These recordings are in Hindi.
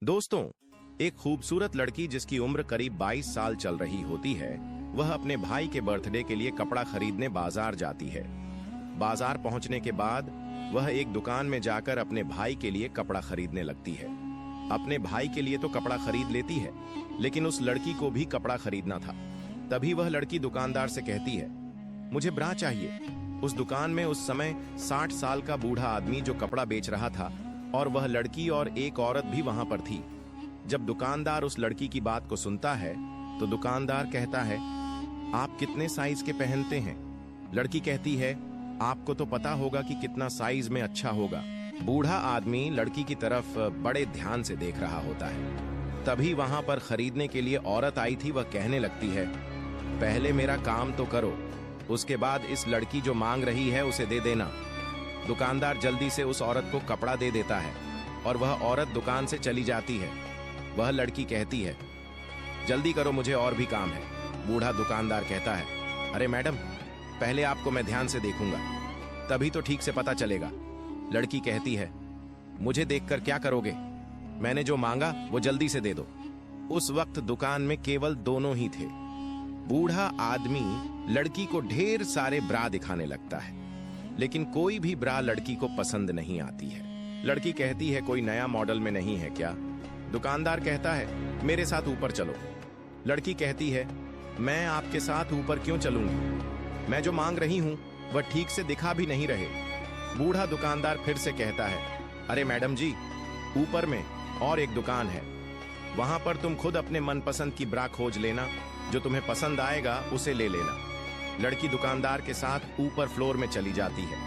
दोस्तों, एक खूबसूरत लड़की जिसकी उम्र करीब 22 साल चल रही होती है, वह अपने भाई के बर्थडे के लिए कपड़ा खरीदने बाजार जाती है। बाजार पहुंचने के बाद वह एक दुकान में जाकर अपने भाई के लिए कपड़ा खरीदने लगती है। अपने भाई के लिए तो कपड़ा खरीद लेती है, लेकिन उस लड़की को भी कपड़ा खरीदना था। तभी वह लड़की दुकानदार से कहती है, मुझे ब्रा चाहिए। उस दुकान में उस समय 60 साल का बूढ़ा आदमी जो कपड़ा बेच रहा था, और वह लड़की और एक औरत भी वहां पर थी। जब दुकानदार उस लड़की की बात को सुनता है तो दुकानदार कहता है, आप कितने साइज के पहनते हैं? लड़की कहती है, आपको तो पता होगा कि कितना साइज में अच्छा होगा। बूढ़ा आदमी लड़की की तरफ बड़े ध्यान से देख रहा होता है। तभी वहां पर खरीदने के लिए औरत आई थी। वह कहने लगती है, पहले मेरा काम तो करो, उसके बाद इस लड़की जो मांग रही है उसे दे देना। दुकानदार जल्दी से उस औरत को कपड़ा दे देता है और वह औरत दुकान से चली जाती है। वह लड़की कहती है, जल्दी करो, मुझे और भी काम है। बूढ़ा दुकानदार कहता है, अरे मैडम, पहले आपको मैं ध्यान से देखूंगा, तभी तो ठीक से पता चलेगा। लड़की कहती है, मुझे देखकर क्या करोगे? मैंने जो मांगा वो जल्दी से दे दो। उस वक्त दुकान में केवल दोनों ही थे। बूढ़ा आदमी लड़की को ढेर सारे ब्रा दिखाने लगता है, लेकिन कोई भी ब्रा लड़की को पसंद नहीं आती है। लड़की कहती है, कोई नया मॉडल में नहीं है क्या? दुकानदार कहता है, मेरे साथ ऊपर चलो। लड़की कहती है, मैं आपके साथ ऊपर क्यों चलूंगी? मैं जो मांग रही हूं वह ठीक से दिखा भी नहीं रहे। बूढ़ा दुकानदार फिर से कहता है, अरे मैडम जी, ऊपर में और एक दुकान है, वहां पर तुम खुद अपने मनपसंद की ब्रा खोज लेना, जो तुम्हें पसंद आएगा उसे ले लेना। लड़की दुकानदार के साथ ऊपर फ्लोर में चली जाती है।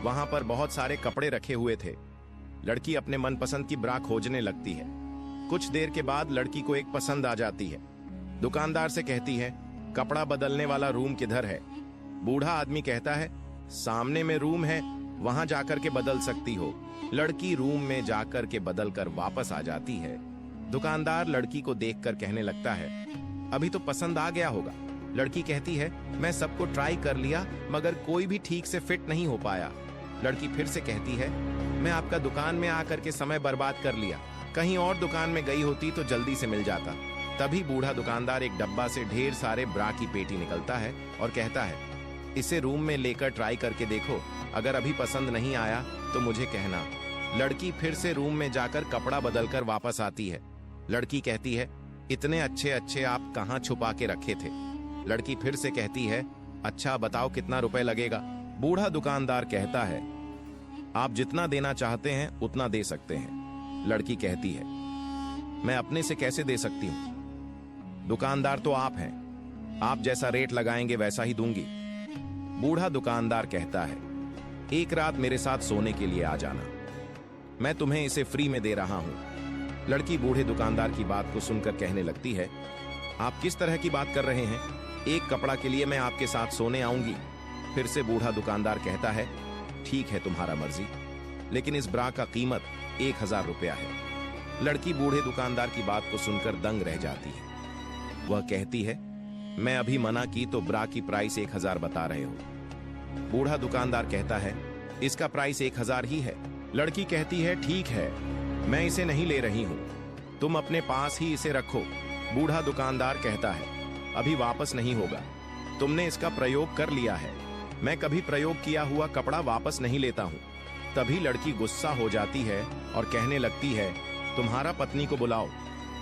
वहां पर बहुत सारे कपड़े रखे हुए थे। लड़की अपने मनपसंद की ब्रा खोजने लगती है। कुछ देर के बाद लड़की को एक पसंद आ जाती है। दुकानदार से कहती है, कपड़ा बदलने वाला रूम किधर है? बूढ़ा आदमी कहता है, सामने में रूम है, वहां जाकर के बदल सकती हो। लड़की रूम में जाकर के बदल कर वापस आ जाती है। दुकानदार लड़की को देखकर कहने लगता है, अभी तो पसंद आ गया होगा। लड़की कहती है, मैं सबको ट्राई कर लिया, मगर कोई भी ठीक से फिट नहीं हो पाया। लड़की फिर से कहती है, मैं आपका दुकान में आकर के समय बर्बाद कर लिया, कहीं और दुकान में गई होती तो जल्दी से मिल जाता। तभी बूढ़ा दुकानदार एक डब्बा से ढेर सारे ब्रा की पेटी निकलता है और कहता है, इसे रूम में लेकर ट्राई करके देखो, अगर अभी पसंद नहीं आया तो मुझे कहना। लड़की फिर से रूम में जाकर कपड़ा बदलकर वापस आती है। लड़की कहती है, इतने अच्छे अच्छे आप कहाँ छुपा के रखे थे? लड़की फिर से कहती है, अच्छा बताओ कितना रुपए लगेगा? बूढ़ा दुकानदार कहता है, आप जितना देना चाहते हैं उतना दे सकते हैं। लड़की कहती है, मैं अपने से कैसे दे सकती हूं? दुकानदार तो आप हैं, आप जैसा रेट लगाएंगे वैसा ही दूंगी। बूढ़ा दुकानदार कहता है, एक रात मेरे साथ सोने के लिए आ जाना, मैं तुम्हें इसे फ्री में दे रहा हूं। लड़की बूढ़े दुकानदार की बात को सुनकर कहने लगती है, आप किस तरह की बात कर रहे हैं? एक कपड़ा के लिए मैं आपके साथ सोने आऊंगी? फिर से बूढ़ा दुकानदार कहता है, ठीक है, तुम्हारा मर्जी, लेकिन इस ब्रा का कीमत 1000 रुपया है। लड़की बूढ़े दुकानदार की बात को सुनकर दंग रह जाती है। वह कहती है, मैं अभी मना की तो ब्रा की प्राइस 1000 बता रहे हो। बूढ़ा दुकानदार कहता है, इसका प्राइस 1000 ही है। लड़की कहती है, ठीक है, मैं इसे नहीं ले रही हूं, तुम अपने पास ही इसे रखो। बूढ़ा दुकानदार कहता है, अभी वापस नहीं होगा, तुमने इसका प्रयोग कर लिया है, मैं कभी प्रयोग किया हुआ कपड़ा वापस नहीं लेता हूं। तभी लड़की गुस्सा हो जाती है और कहने लगती है, तुम्हारा पत्नी को बुलाओ,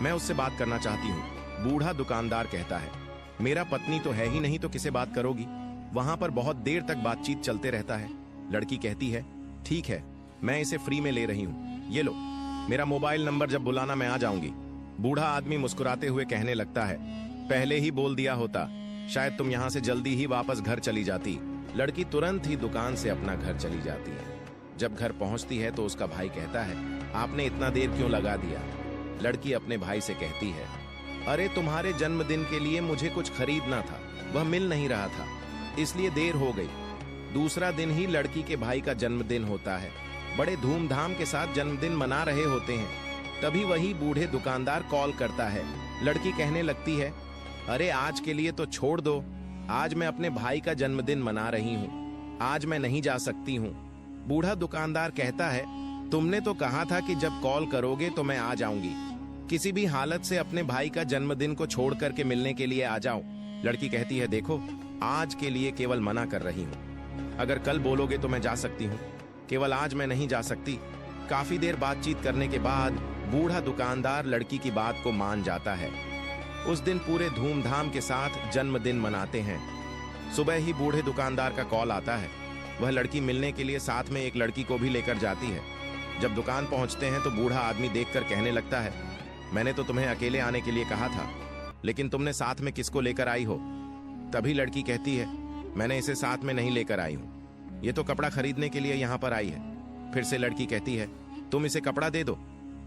मैं उससे बात करना चाहती हूं। बूढ़ा दुकानदार कहता है, मेरा पत्नी तो है ही नहीं तो किसे बात करोगी? वहां पर बहुत देर तक बातचीत चलते रहता है। लड़की कहती है, ठीक है, मैं इसे फ्री में ले रही हूं, ये लो, मेरा मोबाइल नंबर, जब बुलाना मैं आ जाऊंगी। बूढ़ा आदमी मुस्कुराते हुए कहने लगता है, पहले ही बोल दिया होता, शायद तुम यहां से जल्दी ही वापस घर चली जाती। लड़की तुरंत ही दुकान से अपना घर चली जाती है। जब घर पहुंचती है तो उसका भाई कहता है, आपने इतना देर क्यों लगा दिया? लड़की अपने भाई से कहती है, अरे तुम्हारे जन्मदिन के लिए मुझे कुछ खरीदना था, वह मिल नहीं रहा था, इसलिए देर हो गई। दूसरा दिन ही लड़की के भाई का जन्मदिन होता है। बड़े धूमधाम के साथ जन्मदिन मना रहे होते हैं। तभी वही बूढ़े दुकानदार कॉल करता है। लड़की कहने लगती है, अरे आज के लिए तो छोड़ दो, आज मैं अपने भाई का जन्मदिन मना रही हूँ, आज मैं नहीं जा सकती हूँ। बूढ़ा दुकानदार कहता है, तुमने तो कहा था कि जब कॉल करोगे तो मैं आ जाऊंगी, किसी भी हालत से अपने भाई का जन्मदिन को छोड़ करके मिलने के लिए आ जाओ। लड़की कहती है, देखो आज के लिए केवल मना कर रही हूँ, अगर कल बोलोगे तो मैं जा सकती हूँ, केवल आज मैं नहीं जा सकती। काफी देर बातचीत करने के बाद बूढ़ा दुकानदार लड़की की बात को मान जाता है। उस दिन पूरे धूमधाम के साथ जन्मदिन मनाते हैं। सुबह ही बूढ़े दुकानदार का कॉल आता है। वह लड़की मिलने के लिए साथ में एक लड़की को भी लेकर जाती है। जब दुकान पहुंचते हैं तो बूढ़ा आदमी देखकर कहने लगता है, मैंने तो तुम्हें अकेले आने के लिए कहा था, लेकिन तुमने साथ में किसको लेकर आई हो? तभी लड़की कहती है, मैंने इसे साथ में नहीं लेकर आई हूं, ये तो कपड़ा खरीदने के लिए यहाँ पर आई है। फिर से लड़की कहती है, तुम इसे कपड़ा दे दो,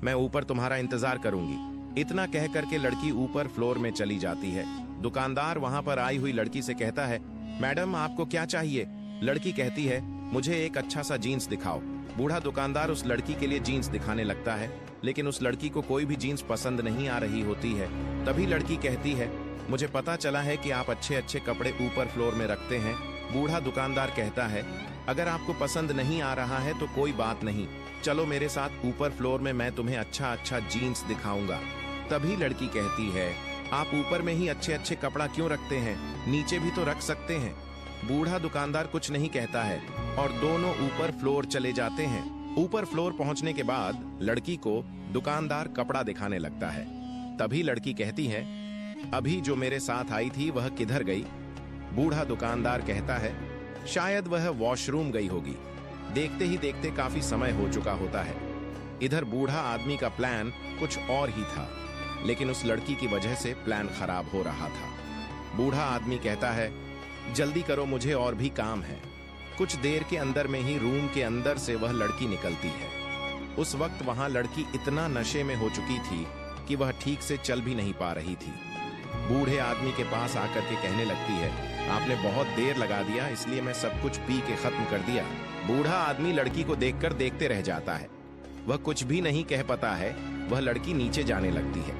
मैं ऊपर तुम्हारा इंतजार करूंगी। इतना कह करके लड़की ऊपर फ्लोर में चली जाती है। दुकानदार वहां पर आई हुई लड़की से कहता है, मैडम आपको क्या चाहिए? लड़की कहती है, मुझे एक अच्छा सा जीन्स दिखाओ। बूढ़ा दुकानदार उस लड़की के लिए जीन्स दिखाने लगता है, लेकिन उस लड़की को कोई भी जीन्स पसंद नहीं आ रही होती है। तभी लड़की कहती है, मुझे पता चला है कि आप अच्छे अच्छे कपड़े ऊपर फ्लोर में रखते हैं। बूढ़ा दुकानदार कहता है, अगर आपको पसंद नहीं आ रहा है तो कोई बात नहीं, चलो मेरे साथ ऊपर फ्लोर में, मैं तुम्हें अच्छा अच्छा जीन्स दिखाऊंगा। तभी लड़की कहती है, आप ऊपर में ही अच्छे अच्छे कपड़ा क्यों रखते हैं, नीचे भी तो रख सकते हैं। बूढ़ा दुकानदार कुछ नहीं कहता है और दोनों ऊपर फ्लोर चले जाते हैं। ऊपर फ्लोर पहुंचने के बाद लड़की को दुकानदार कपड़ा दिखाने लगता है। तभी लड़की कहती है, अभी जो मेरे साथ आई थी वह किधर गई? बूढ़ा दुकानदार कहता है, शायद वह वॉशरूम गई होगी। देखते ही देखते काफी समय हो चुका होता है। इधर बूढ़ा आदमी का प्लान कुछ और ही था, लेकिन उस लड़की की वजह से प्लान खराब हो रहा था। बूढ़ा आदमी कहता है, जल्दी करो, मुझे और भी काम है। कुछ देर के अंदर में ही रूम के अंदर से वह लड़की निकलती है। उस वक्त वहां लड़की इतना नशे में हो चुकी थी कि वह ठीक से चल भी नहीं पा रही थी। बूढ़े आदमी के पास आकर के कहने लगती है, आपने बहुत देर लगा दिया, इसलिए मैं सब कुछ पी के खत्म कर दिया। बूढ़ा आदमी लड़की को देखकर देखते रह जाता है। वह कुछ भी नहीं कह पाता है। वह लड़की नीचे जाने लगती है।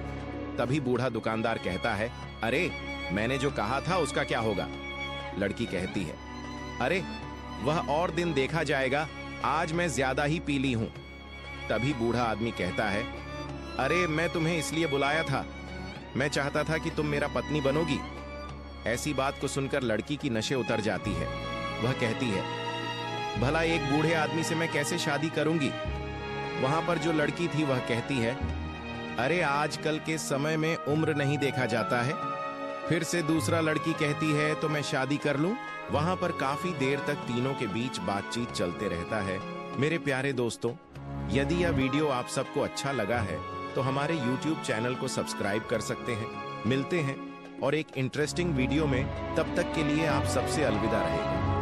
तभी बूढ़ा दुकानदार कहता है, अरे मैंने जो कहा था उसका क्या होगा? लड़की कहती है, अरे वह और दिन देखा जाएगा, आज मैं ज्यादा ही पीली हूं। तभी बूढ़ा आदमी कहता है, अरे मैं तुम्हें इसलिए बुलाया था, मैं चाहता था कि तुम मेरा पत्नी बनोगी। ऐसी बात को सुनकर लड़की की नशे उतर जाती है। वह कहती है, भला एक बूढ़े आदमी से मैं कैसे शादी करूंगी? वहां पर जो लड़की थी वह कहती है, अरे आजकल के समय में उम्र नहीं देखा जाता है। फिर से दूसरा लड़की कहती है, तो मैं शादी कर लूं? वहां पर काफी देर तक तीनों के बीच बातचीत चलते रहता है। मेरे प्यारे दोस्तों, यदि यह वीडियो आप सबको अच्छा लगा है तो हमारे YouTube चैनल को सब्सक्राइब कर सकते हैं। मिलते हैं और एक इंटरेस्टिंग वीडियो में, तब तक के लिए आप सबसे अलविदा रहेगा।